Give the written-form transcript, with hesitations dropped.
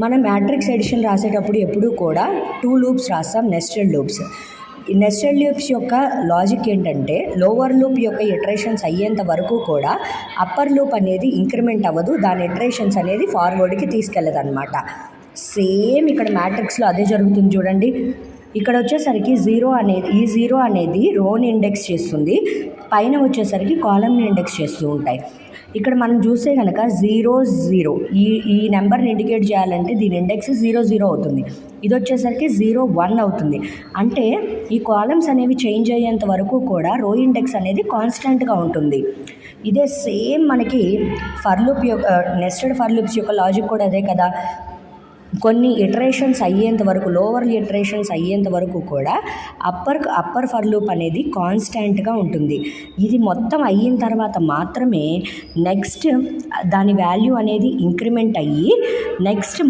మనం matrix edition రాసేటప్పుడు ఎప్పుడూ కూడా 2 లూప్స్ రాస్తాం, నెస్టెడ్ లూప్స్. ఈ నెస్టెడ్ లూప్స్ యొక్క లాజిక్ ఏంటంటే లోవర్ లూప్ యొక్క ఇటరేషన్స్ అయ్యేంత వరకు కూడా అప్పర్ లూప్ అనేది ఇంక్రిమెంట్ అవ్వదు, దాని ఇటరేషన్స్ అనేది ఫార్వర్డ్కి తీసుకెళ్ళదు అనమాట. సేమ్ ఇక్కడ మ్యాట్రిక్స్లో అదే జరుగుతుంది చూడండి. ఇక్కడ వచ్చేసరికి ఈ జీరో అనేది రోని ఇండెక్స్ చేస్తుంది, పైన వచ్చేసరికి కాలమ్ని ఇండెక్స్ చేస్తూ ఉంటాయి. ఇక్కడ మనం చూస్తే కనుక 0 0 ఈ నెంబర్ని ఇండికేట్ చేయాలంటే దీని ఇండెక్స్ 0 0 అవుతుంది. ఇది వచ్చేసరికి 0 1 అవుతుంది. అంటే ఈ కాలమ్స్ అనేవి చేంజ్ అయ్యేంత వరకు కూడా రో ఇండెక్స్ అనేది కాన్స్టెంట్గా ఉంటుంది. ఇదే సేమ్ మనకి ఫర్ లూప్ యొక్క నెస్టెడ్ ఫర్ లూప్స్ యొక్క లాజిక్ కూడా అదే కదా. కొన్ని ఇటరేషన్స్ అయ్యేంత వరకు, లోవర్ ఇటరేషన్స్ అయ్యేంత వరకు కూడా అప్పర్ ఫర్ లూప్ అనేది కాన్స్టెంట్గా ఉంటుంది. ఇది మొత్తం అయిన తర్వాత మాత్రమే నెక్స్ట్ దాని వాల్యూ అనేది ఇంక్రిమెంట్ అయ్యి నెక్స్ట్